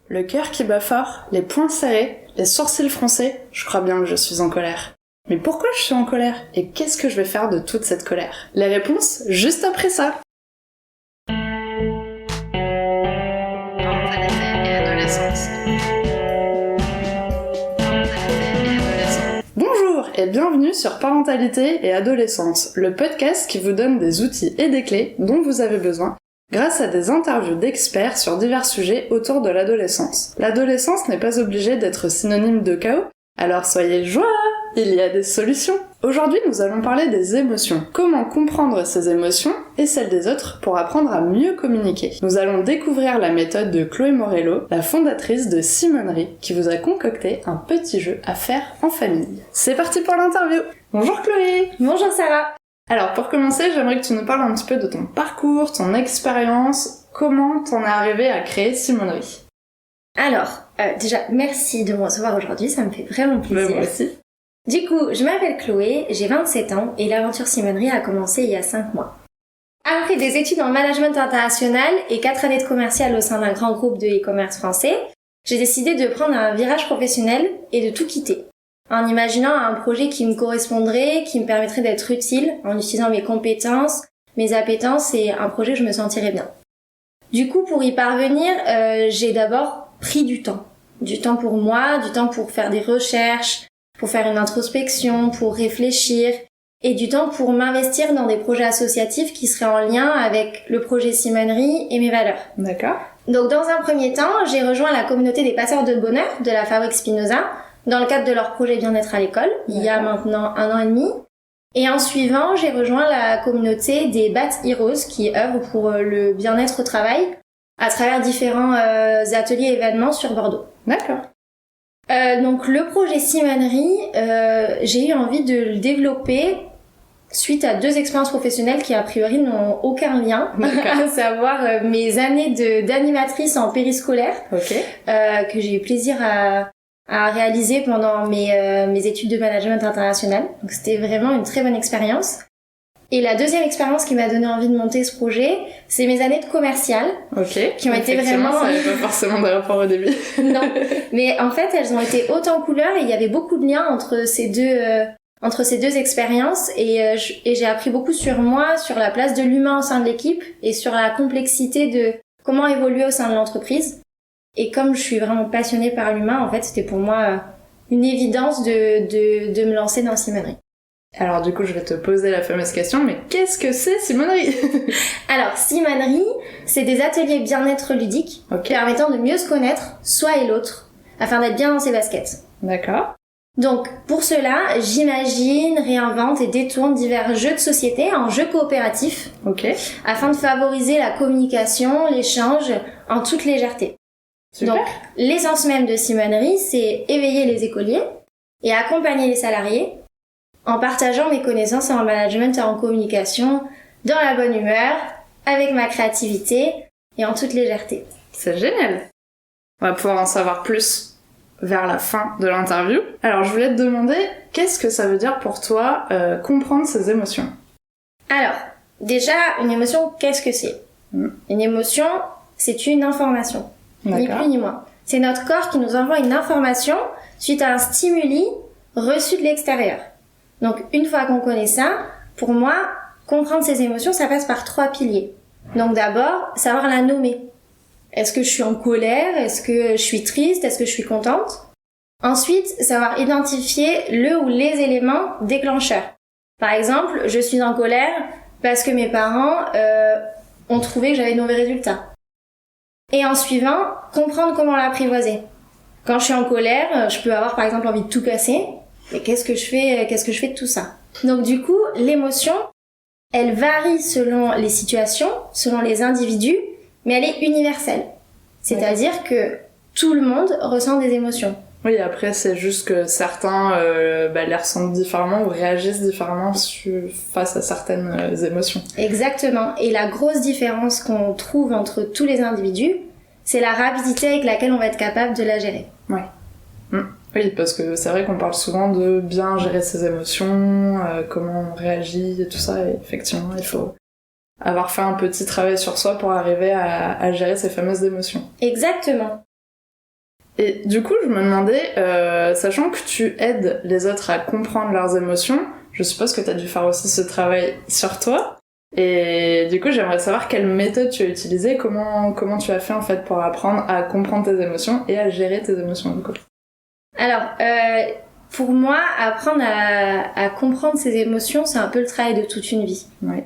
Le cœur qui bat fort, les poings serrés, les sourcils froncés, je crois bien que je suis en colère. Mais pourquoi je suis en colère? Et qu'est-ce que je vais faire de toute cette colère? Les réponses, juste après ça. Parentalité et adolescence. Bonjour et bienvenue sur Parentalité et adolescence, le podcast qui vous donne des outils et des clés dont vous avez besoin grâce à des interviews d'experts sur divers sujets autour de l'adolescence. L'adolescence n'est pas obligée d'être synonyme de chaos, alors soyez joie, il y a des solutions. Aujourd'hui, nous allons parler des émotions. Comment comprendre ces émotions et celles des autres pour apprendre à mieux communiquer. Nous allons découvrir la méthode de Chloé Morello, la fondatrice de Simonerie, qui vous a concocté un petit jeu à faire en famille. C'est parti pour l'interview. Bonjour Chloé. Bonjour Sarah. Alors pour commencer, j'aimerais que tu nous parles un petit peu de ton parcours, ton expérience, comment t'en es arrivée à créer Simonerie. Alors, déjà, merci de me recevoir aujourd'hui, ça me fait vraiment plaisir. Moi aussi. Du coup, je m'appelle Chloé, j'ai 27 ans et l'aventure Simonerie a commencé il y a 5 mois. Après des études en management international et 4 années de commercial au sein d'un grand groupe de e-commerce français, j'ai décidé de prendre un virage professionnel et de tout quitter. En imaginant un projet qui me correspondrait, qui me permettrait d'être utile, en utilisant mes compétences, mes appétences et un projet où je me sentirais bien. Du coup, pour y parvenir, j'ai d'abord pris du temps. Du temps pour moi, du temps pour faire des recherches, pour faire une introspection, pour réfléchir, et du temps pour m'investir dans des projets associatifs qui seraient en lien avec le projet Simonerie et mes valeurs. D'accord. Donc dans un premier temps, j'ai rejoint la communauté des passeurs de bonheur de la Fabrique Spinoza, dans le cadre de leur projet bien-être à l'école, il y a maintenant 1 an et demi. Et en suivant, j'ai rejoint la communauté des Bat Heroes qui œuvrent pour le bien-être au travail à travers différents ateliers et événements sur Bordeaux. D'accord. Donc le projet Simonerie, j'ai eu envie de le développer suite à 2 expériences professionnelles qui a priori n'ont aucun lien, à savoir mes années d'animatrice en périscolaire, que j'ai eu plaisir à réaliser pendant mes études de management international. Donc c'était vraiment une très bonne expérience. Et la deuxième expérience qui m'a donné envie de monter ce projet, c'est mes années de commercial, qui ont été vraiment... ça n'avait pas forcément de rapport au début. Non, mais en fait elles ont été hautes en couleurs et il y avait beaucoup de liens entre ces deux expériences et j'ai appris beaucoup sur moi, sur la place de l'humain au sein de l'équipe et sur la complexité de comment évoluer au sein de l'entreprise. Et comme je suis vraiment passionnée par l'humain, en fait, c'était pour moi une évidence de me lancer dans Simonerie. Alors du coup, je vais te poser la fameuse question, mais qu'est-ce que c'est Simonerie? Alors, Simonerie, c'est des ateliers bien-être ludiques permettant de mieux se connaître, soi et l'autre, afin d'être bien dans ses baskets. D'accord. Donc, pour cela, j'imagine, réinvente et détourne divers jeux de société en jeux coopératifs, afin de favoriser la communication, l'échange en toute légèreté. Super. Donc, l'essence même de Simonerie, c'est éveiller les écoliers et accompagner les salariés en partageant mes connaissances en management et en communication dans la bonne humeur, avec ma créativité et en toute légèreté. C'est génial. On va pouvoir en savoir plus vers la fin de l'interview. Alors, je voulais te demander, qu'est-ce que ça veut dire pour toi comprendre ces émotions? Alors, déjà, une émotion, qu'est-ce que c'est? Une émotion, c'est une information. Ni plus ni moins. C'est notre corps qui nous envoie une information suite à un stimuli reçu de l'extérieur. Donc, une fois qu'on connaît ça, pour moi, comprendre ces émotions, ça passe par 3 piliers. Donc d'abord, savoir la nommer. Est-ce que je suis en colère? Est-ce que je suis triste? Est-ce que je suis contente? Ensuite, savoir identifier le ou les éléments déclencheurs. Par exemple, je suis en colère parce que mes parents ont trouvé que j'avais de mauvais résultats. Et en suivant, comprendre comment l'apprivoiser. Quand je suis en colère, je peux avoir par exemple envie de tout casser. Mais qu'est-ce que je fais de tout ça? Donc du coup, l'émotion, elle varie selon les situations, selon les individus, mais elle est universelle. C'est-à-dire que tout le monde ressent des émotions. Oui, après c'est juste que certains les ressentent différemment ou réagissent différemment face à certaines émotions. Exactement. Et la grosse différence qu'on trouve entre tous les individus, c'est la rapidité avec laquelle on va être capable de la gérer. Ouais. Oui, parce que c'est vrai qu'on parle souvent de bien gérer ses émotions, comment on réagit et tout ça, et effectivement, il faut avoir fait un petit travail sur soi pour arriver à gérer ces fameuses émotions. Exactement. Et du coup, je me demandais, sachant que tu aides les autres à comprendre leurs émotions, je suppose que t'as dû faire aussi ce travail sur toi. Et du coup, j'aimerais savoir quelle méthode tu as utilisée, comment tu as fait en fait pour apprendre à comprendre tes émotions et à gérer tes émotions du coup. Alors, pour moi, apprendre à comprendre ses émotions, c'est un peu le travail de toute une vie. Oui.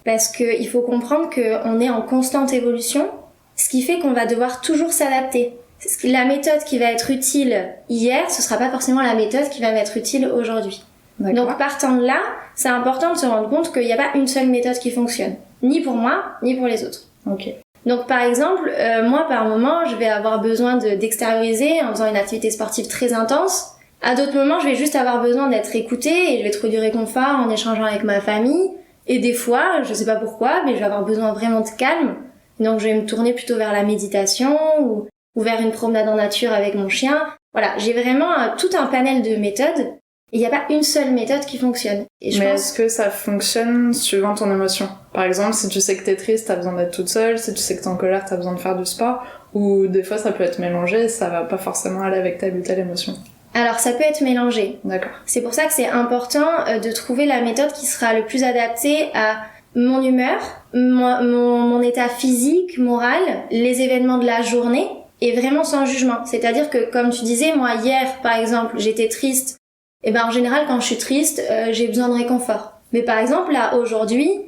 Parce qu'il faut comprendre qu'on est en constante évolution, ce qui fait qu'on va devoir toujours s'adapter. La méthode qui va être utile hier, ce sera pas forcément la méthode qui va m'être utile aujourd'hui. D'accord. Donc partant de là, c'est important de se rendre compte qu'il n'y a pas une seule méthode qui fonctionne, ni pour moi, ni pour les autres. Ok. Donc par exemple, moi par moment, je vais avoir besoin d'extérioriser en faisant une activité sportive très intense. À d'autres moments, je vais juste avoir besoin d'être écoutée et je vais trouver du réconfort en échangeant avec ma famille. Et des fois, je sais pas pourquoi, mais je vais avoir besoin vraiment de calme. Donc je vais me tourner plutôt vers la méditation ou vers une promenade en nature avec mon chien. Voilà, j'ai vraiment tout un panel de méthodes. Il n'y a pas une seule méthode qui fonctionne. Et mais est-ce que ça fonctionne suivant ton émotion? Par exemple, si tu sais que t'es triste, t'as besoin d'être toute seule. Si tu sais que t'es en colère, t'as besoin de faire du sport. Ou des fois, ça peut être mélangé, ça va pas forcément aller avec telle ou telle émotion. Alors, ça peut être mélangé. D'accord. C'est pour ça que c'est important de trouver la méthode qui sera le plus adaptée à mon humeur, mon état physique, moral, les événements de la journée, et vraiment sans jugement. C'est-à-dire que, comme tu disais, moi, hier, par exemple, j'étais triste. Et ben en général, quand je suis triste, j'ai besoin de réconfort. Mais par exemple, là, aujourd'hui,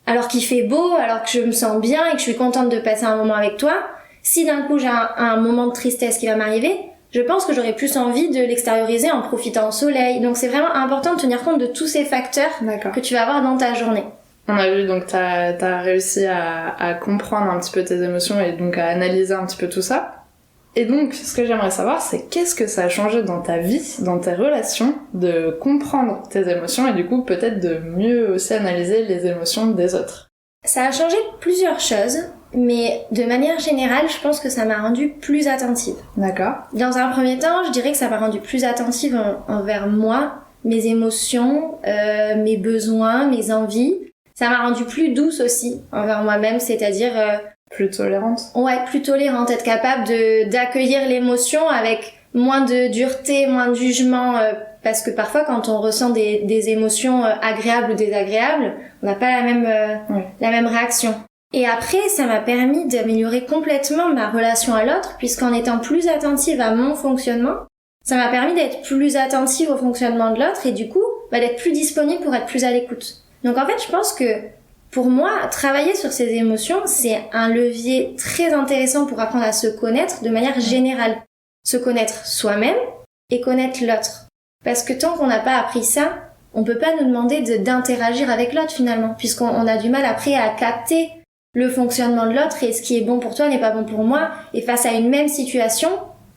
alors qu'il fait beau, alors que je me sens bien et que je suis contente de passer un moment avec toi, si d'un coup j'ai un moment de tristesse qui va m'arriver, je pense que j'aurais plus envie de l'extérioriser en profitant au soleil. Donc c'est vraiment important de tenir compte de tous ces facteurs que tu vas avoir dans ta journée. On a vu, donc t'as réussi à comprendre un petit peu tes émotions et donc à analyser un petit peu tout ça. Et donc, ce que j'aimerais savoir, c'est qu'est-ce que ça a changé dans ta vie, dans tes relations, de comprendre tes émotions et du coup peut-être de mieux aussi analyser les émotions des autres. Ça a changé plusieurs choses, mais de manière générale, je pense que ça m'a rendue plus attentive. D'accord. Dans un premier temps, je dirais que ça m'a rendue plus attentive envers moi, mes émotions, mes besoins, mes envies. Ça m'a rendue plus douce aussi envers moi-même, c'est-à-dire... plus tolérante. Ouais, plus tolérante, être capable d'accueillir l'émotion avec moins de dureté, moins de jugement, parce que parfois quand on ressent des émotions agréables ou désagréables, on n'a pas la même réaction. Et après, ça m'a permis d'améliorer complètement ma relation à l'autre, puisqu'en étant plus attentive à mon fonctionnement, ça m'a permis d'être plus attentive au fonctionnement de l'autre et du coup, d'être plus disponible pour être plus à l'écoute. Donc en fait, je pense que pour moi, travailler sur ses émotions, c'est un levier très intéressant pour apprendre à se connaître de manière générale. Se connaître soi-même et connaître l'autre. Parce que tant qu'on n'a pas appris ça, on peut pas nous demander d'interagir avec l'autre finalement, puisqu'on a du mal après à capter le fonctionnement de l'autre et ce qui est bon pour toi n'est pas bon pour moi. Et face à une même situation,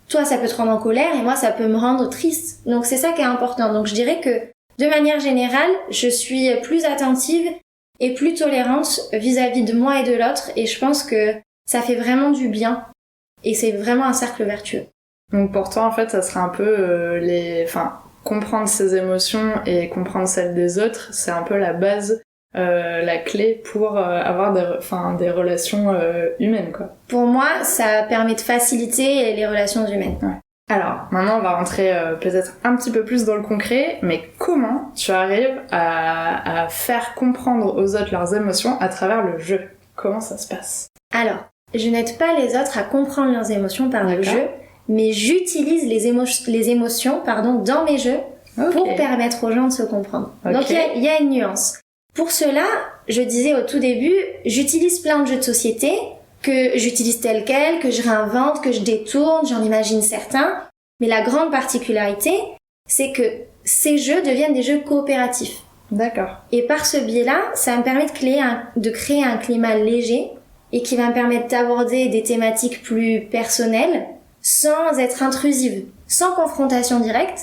toi ça peut te rendre en colère et moi ça peut me rendre triste. Donc c'est ça qui est important. Donc je dirais que de manière générale, je suis plus attentive et plus tolérante vis-à-vis de moi et de l'autre, et je pense que ça fait vraiment du bien, et c'est vraiment un cercle vertueux. Donc pour toi, en fait, ça serait un peu comprendre ses émotions et comprendre celles des autres, c'est un peu la base, la clé pour avoir des relations humaines, quoi. Pour moi, ça permet de faciliter les relations humaines. Ouais. Alors, maintenant, on va rentrer peut-être un petit peu plus dans le concret, mais comment tu arrives à faire comprendre aux autres leurs émotions à travers le jeu? Comment ça se passe? Alors, je n'aide pas les autres à comprendre leurs émotions par le jeu, mais j'utilise les émotions dans mes jeux pour permettre aux gens de se comprendre. Donc, il y a une nuance. Pour cela, je disais au tout début, j'utilise plein de jeux de société, que j'utilise tel quel, que je réinvente, que je détourne, j'en imagine certains. Mais la grande particularité, c'est que ces jeux deviennent des jeux coopératifs. D'accord. Et par ce biais-là, ça me permet de créer un climat léger et qui va me permettre d'aborder des thématiques plus personnelles sans être intrusive, sans confrontation directe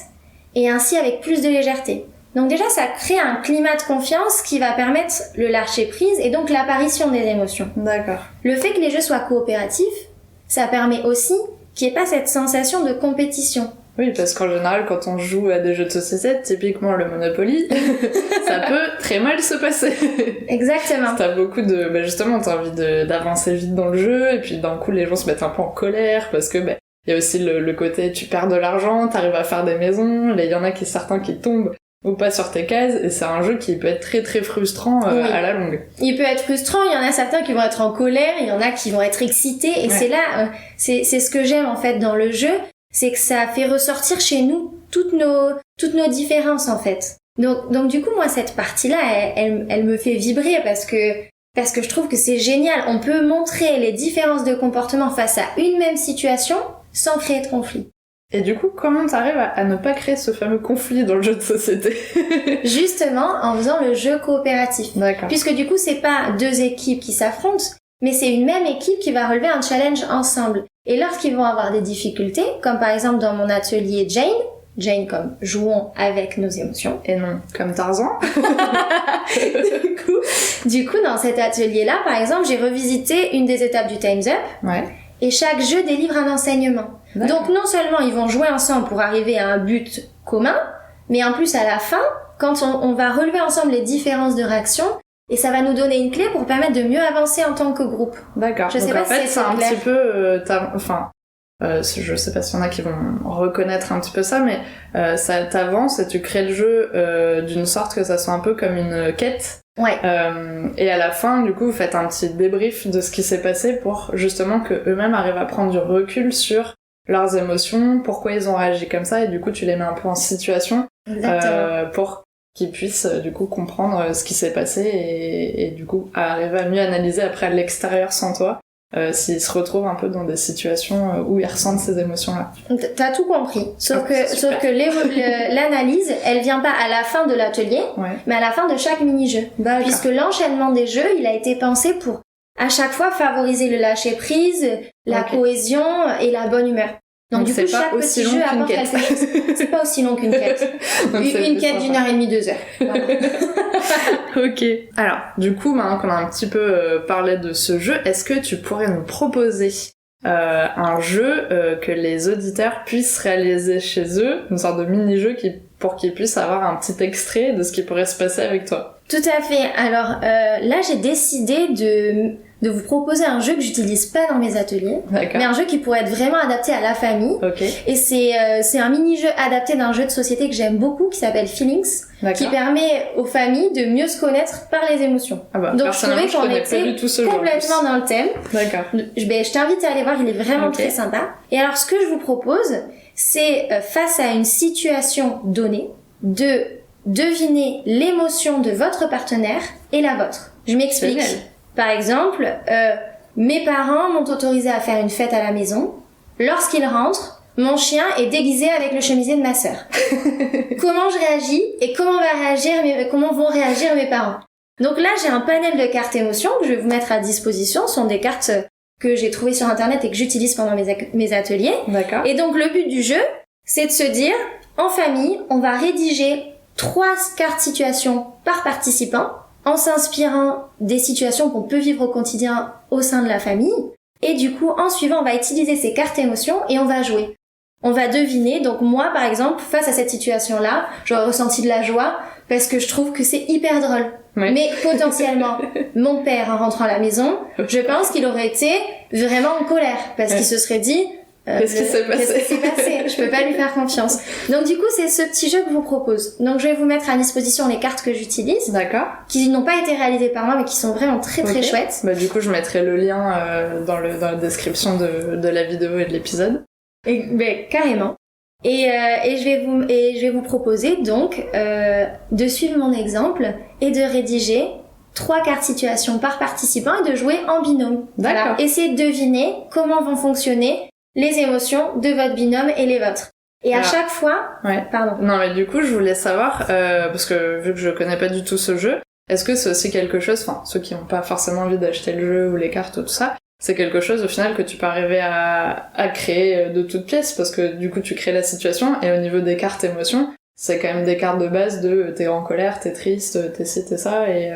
et ainsi avec plus de légèreté. Donc déjà, ça crée un climat de confiance qui va permettre le lâcher-prise et donc l'apparition des émotions. D'accord. Le fait que les jeux soient coopératifs, ça permet aussi qu'il n'y ait pas cette sensation de compétition. Oui, parce qu'en général, quand on joue à des jeux de société, typiquement le Monopoly, ça peut très mal se passer. Exactement. T'as beaucoup justement, t'as envie d'avancer vite dans le jeu, et puis d'un coup, les gens se mettent un peu en colère, parce que Il y a aussi le côté tu perds de l'argent, t'arrives à faire des maisons, il y en a certains qui tombent ou pas sur tes cases, et c'est un jeu qui peut être très très frustrant à la longue. Il peut être frustrant, il y en a certains qui vont être en colère, il y en a qui vont être excités, et c'est là, c'est ce que j'aime en fait dans le jeu, c'est que ça fait ressortir chez nous toutes nos différences en fait. Donc du coup moi cette partie-là, elle me fait vibrer parce que je trouve que c'est génial. On peut montrer les différences de comportement face à une même situation sans créer de conflit. Et du coup, comment t'arrives à ne pas créer ce fameux conflit dans le jeu de société? Justement, en faisant le jeu coopératif. D'accord. Puisque du coup, c'est pas deux équipes qui s'affrontent, mais c'est une même équipe qui va relever un challenge ensemble. Et lorsqu'ils vont avoir des difficultés, comme par exemple dans mon atelier Jane comme jouons avec nos émotions. Et non comme Tarzan. Du coup, dans cet atelier-là, par exemple, j'ai revisité une des étapes du Time's Up. Ouais. Et chaque jeu délivre un enseignement. D'accord. Donc non seulement ils vont jouer ensemble pour arriver à un but commun, mais en plus à la fin, quand on va relever ensemble les différences de réaction, et ça va nous donner une clé pour permettre de mieux avancer en tant que groupe. D'accord. Je sais pas en fait, si c'est un petit peu... je sais pas s'il y en a qui vont reconnaître un petit peu ça, mais ça t'avance et tu crées le jeu d'une sorte que ça soit un peu comme une quête. Ouais. Et à la fin, du coup, vous faites un petit débrief de ce qui s'est passé pour justement que eux-mêmes arrivent à prendre du recul sur leurs émotions, pourquoi ils ont réagi comme ça, et du coup, tu les mets un peu en situation pour qu'ils puissent du coup comprendre ce qui s'est passé et du coup arriver à mieux analyser après à l'extérieur sans toi. S'ils se retrouvent un peu dans des situations où ils ressentent ces émotions-là. T'as tout compris. Sauf que l'analyse, elle vient pas à la fin de l'atelier, mais à la fin de chaque mini-jeu. D'accord. Puisque l'enchaînement des jeux, il a été pensé pour à chaque fois favoriser le lâcher-prise, la cohésion et la bonne humeur. Donc du coup, chaque petit jeu apporte quelque chose. C'est pas aussi long qu'une quête. Une quête d'une heure et demie, 2 heures. Voilà. Ok. Alors, du coup, maintenant qu'on a un petit peu parlé de ce jeu, est-ce que tu pourrais nous proposer un jeu que les auditeurs puissent réaliser chez eux, une sorte de mini-jeu pour qu'ils puissent avoir un petit extrait de ce qui pourrait se passer avec toi? Tout à fait. Alors là, j'ai décidé de vous proposer un jeu que j'utilise pas dans mes ateliers, mais un jeu qui pourrait être vraiment adapté à la famille. Okay. Et c'est un mini-jeu adapté d'un jeu de société que j'aime beaucoup qui s'appelle Feelings, qui permet aux familles de mieux se connaître par les émotions. Ah bah, donc je trouvais qu'on était complètement dans le thème. D'accord. Je t'invite à aller voir, il est vraiment très sympa. Et alors ce que je vous propose, c'est face à une situation donnée, de deviner l'émotion de votre partenaire et la vôtre. Je m'explique. Génial. Par exemple, mes parents m'ont autorisé à faire une fête à la maison. Lorsqu'ils rentrent, mon chien est déguisé avec le chemisier de ma sœur. Comment je réagis et comment vont réagir mes parents? Donc là, j'ai un panel de cartes émotions que je vais vous mettre à disposition. Ce sont des cartes que j'ai trouvées sur internet et que j'utilise pendant mes ateliers. D'accord. Et donc le but du jeu, c'est de se dire, en famille, on va rédiger 3 cartes situations par participant, en s'inspirant des situations qu'on peut vivre au quotidien au sein de la famille. Et du coup, en suivant, on va utiliser ces cartes émotions et on va jouer. On va deviner. Donc moi, par exemple, face à cette situation-là, j'aurais ressenti de la joie parce que je trouve que c'est hyper drôle. Oui. Mais potentiellement, mon père, en rentrant à la maison, je pense qu'il aurait été vraiment en colère parce qu'il se serait dit... Qu'est-ce qui s'est passé? Je peux pas lui faire confiance. Donc du coup, c'est ce petit jeu que je vous propose. Donc je vais vous mettre à disposition les cartes que j'utilise. D'accord. Qui n'ont pas été réalisées par moi, mais qui sont vraiment très très chouettes. Bah du coup, je mettrai le lien dans la description de la vidéo et de l'épisode. Carrément. Et je vais vous proposer donc de suivre mon exemple et de rédiger 3 cartes situations par participant et de jouer en binôme. D'accord. Voilà. Essayez de deviner comment vont fonctionner les émotions de votre binôme et les vôtres. Et à chaque fois... Pardon. Non, mais du coup, je voulais savoir, parce que vu que je connais pas du tout ce jeu, est-ce que c'est aussi quelque chose, enfin, ceux qui n'ont pas forcément envie d'acheter le jeu ou les cartes ou tout ça, c'est quelque chose au final que tu peux arriver à créer de toutes pièces, parce que du coup, tu crées la situation, et au niveau des cartes émotions, c'est quand même des cartes de base de t'es en colère, t'es triste, t'es ci, t'es ça, et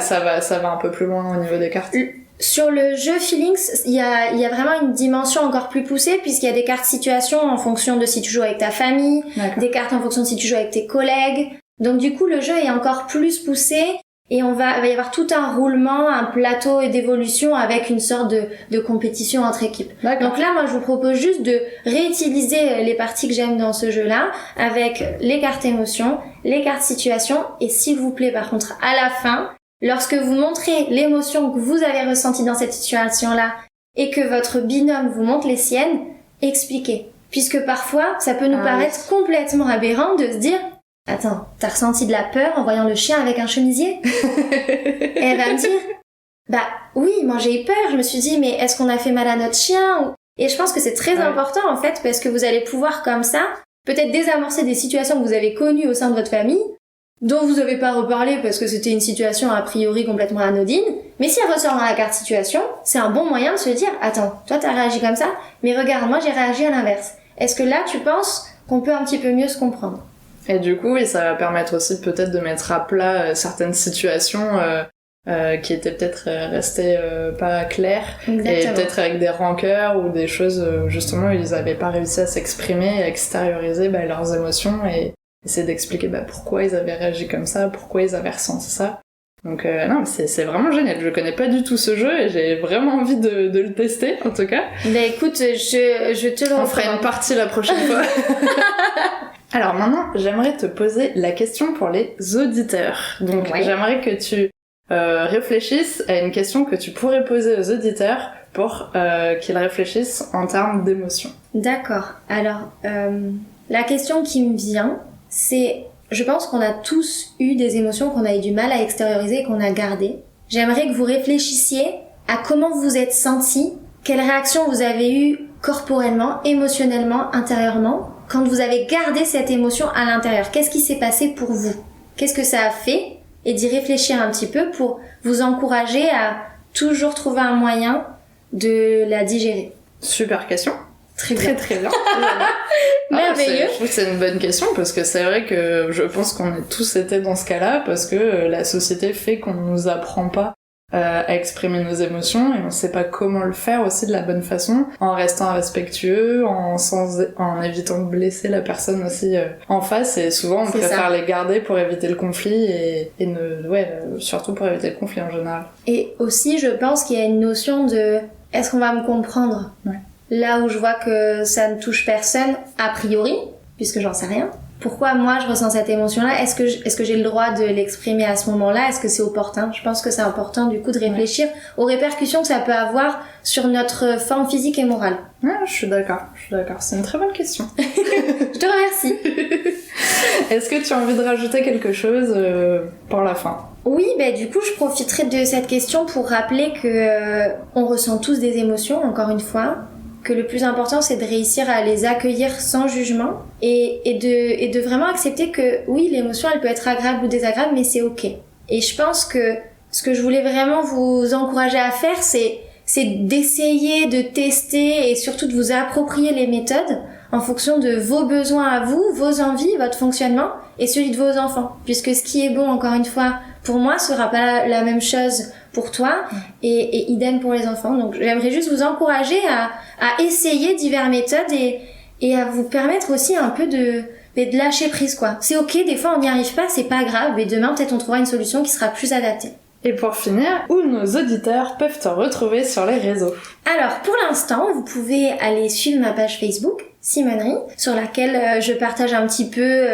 ça va un peu plus loin au niveau des cartes. Sur le jeu Feelings, il y a vraiment une dimension encore plus poussée puisqu'il y a des cartes situations en fonction de si tu joues avec ta famille, des cartes en fonction de si tu joues avec tes collègues. Donc du coup, le jeu est encore plus poussé et il va y avoir tout un roulement, un plateau d'évolution avec une sorte de compétition entre équipes. Donc là, moi, je vous propose juste de réutiliser les parties que j'aime dans ce jeu-là avec les cartes émotions, les cartes situation, et s'il vous plaît, par contre, à la fin, lorsque vous montrez l'émotion que vous avez ressentie dans cette situation-là et que votre binôme vous montre les siennes, expliquez. Puisque parfois, ça peut nous paraître complètement aberrant de se dire « Attends, t'as ressenti de la peur en voyant le chien avec un chemisier ?» Et elle va me dire « Bah oui, moi j'ai eu peur, je me suis dit mais est-ce qu'on a fait mal à notre chien ?» Et je pense que c'est très important en fait, parce que vous allez pouvoir comme ça, peut-être désamorcer des situations que vous avez connues au sein de votre famille, dont vous n'avez pas reparlé parce que c'était une situation a priori complètement anodine, mais si elle ressort dans la carte situation, c'est un bon moyen de se dire « Attends, toi t'as réagi comme ça, mais regarde, moi j'ai réagi à l'inverse. Est-ce que là tu penses qu'on peut un petit peu mieux se comprendre ?» Et du coup, oui, ça va permettre aussi peut-être de mettre à plat certaines situations qui étaient peut-être restées pas claires. Exactement. Et peut-être avec des rancœurs ou des choses où justement ils n'avaient pas réussi à s'exprimer, à extérioriser leurs émotions et essayer d'expliquer pourquoi ils avaient réagi comme ça, pourquoi ils avaient ressenti ça. Donc non, c'est vraiment génial. Je connais pas du tout ce jeu et j'ai vraiment envie de le tester en tout cas. Écoute, je te le recommande. On fera une partie la prochaine fois. Alors maintenant, j'aimerais te poser la question pour les auditeurs. Donc j'aimerais que tu réfléchisses à une question que tu pourrais poser aux auditeurs pour qu'ils réfléchissent en termes d'émotions. D'accord. Alors, la question qui me vient, c'est... Je pense qu'on a tous eu des émotions qu'on a eu du mal à extérioriser et qu'on a gardées. J'aimerais que vous réfléchissiez à comment vous êtes senti, quelles réactions vous avez eues corporellement, émotionnellement, intérieurement, quand vous avez gardé cette émotion à l'intérieur. Qu'est-ce qui s'est passé pour vous? Qu'est-ce que ça a fait? Et d'y réfléchir un petit peu pour vous encourager à toujours trouver un moyen de la digérer. Super question. Très bien. Très bien. Merveilleux. Je trouve que c'est une bonne question parce que c'est vrai que je pense qu'on a tous été dans ce cas-là parce que la société fait qu'on nous apprend pas à exprimer nos émotions et on sait pas comment le faire aussi de la bonne façon en restant respectueux, en évitant de blesser la personne aussi en face et souvent on préfère les garder pour éviter le conflit et surtout pour éviter le conflit en général. Et aussi je pense qu'il y a une notion de est-ce qu'on va me comprendre? Là où je vois que ça ne touche personne, a priori, puisque j'en sais rien. Pourquoi moi je ressens cette émotion-là? Est-ce que j'ai le droit de l'exprimer à ce moment-là? Est-ce que c'est opportun? Je pense que c'est important du coup de réfléchir aux répercussions que ça peut avoir sur notre forme physique et morale. Ouais, je suis d'accord. C'est une très bonne question. Je te remercie. Est-ce que tu as envie de rajouter quelque chose pour la fin? Oui, du coup, je profiterai de cette question pour rappeler que on ressent tous des émotions, encore une fois, que le plus important c'est de réussir à les accueillir sans jugement et de vraiment accepter que oui, l'émotion elle peut être agréable ou désagréable, mais c'est ok. Et je pense que ce que je voulais vraiment vous encourager à faire, c'est d'essayer de tester et surtout de vous approprier les méthodes en fonction de vos besoins à vous, vos envies, votre fonctionnement et celui de vos enfants. Puisque ce qui est bon, encore une fois, pour moi, sera pas la même chose pour toi et idem pour les enfants. Donc j'aimerais juste vous encourager à essayer diverses méthodes et à vous permettre aussi un peu de lâcher prise, quoi. C'est ok, des fois on n'y arrive pas, c'est pas grave, mais demain peut-être on trouvera une solution qui sera plus adaptée. Et pour finir, où nos auditeurs peuvent te retrouver sur les réseaux? Alors, pour l'instant, vous pouvez aller suivre ma page Facebook, Simonerie, sur laquelle je partage un petit peu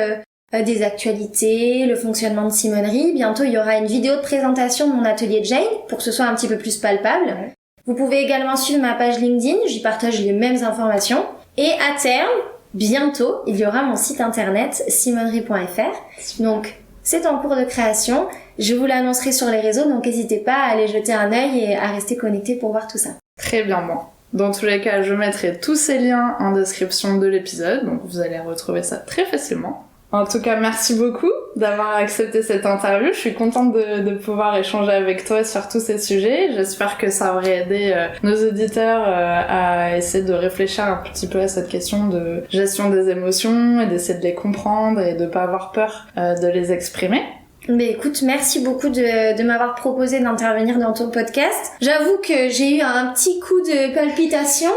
des actualités, le fonctionnement de Simonerie. Bientôt, il y aura une vidéo de présentation de mon atelier de Jane, pour que ce soit un petit peu plus palpable. Ouais. Vous pouvez également suivre ma page LinkedIn, j'y partage les mêmes informations. Et à terme, bientôt, il y aura mon site internet, simonerie.fr. Donc, c'est en cours de création. Je vous l'annoncerai sur les réseaux, donc n'hésitez pas à aller jeter un œil et à rester connecté pour voir tout ça. Très bien, bon. Dans tous les cas, je mettrai tous ces liens en description de l'épisode, donc vous allez retrouver ça très facilement. En tout cas, merci beaucoup d'avoir accepté cette interview. Je suis contente de pouvoir échanger avec toi sur tous ces sujets. J'espère que ça aurait aidé nos auditeurs à essayer de réfléchir un petit peu à cette question de gestion des émotions et d'essayer de les comprendre et de pas avoir peur de les exprimer. Mais écoute, merci beaucoup de m'avoir proposé d'intervenir dans ton podcast. J'avoue que j'ai eu un petit coup de palpitation.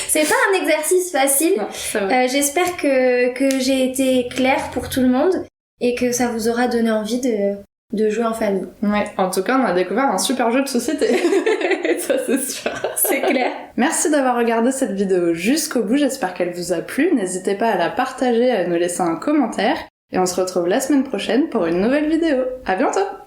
C'est pas un exercice facile. Non, ça va. J'espère que j'ai été claire pour tout le monde et que ça vous aura donné envie de jouer en famille. Ouais, en tout cas, on a découvert un super jeu de société. Ça, c'est sûr. C'est clair. Merci d'avoir regardé cette vidéo jusqu'au bout, j'espère qu'elle vous a plu. N'hésitez pas à la partager, à nous laisser un commentaire. Et on se retrouve la semaine prochaine pour une nouvelle vidéo. À bientôt!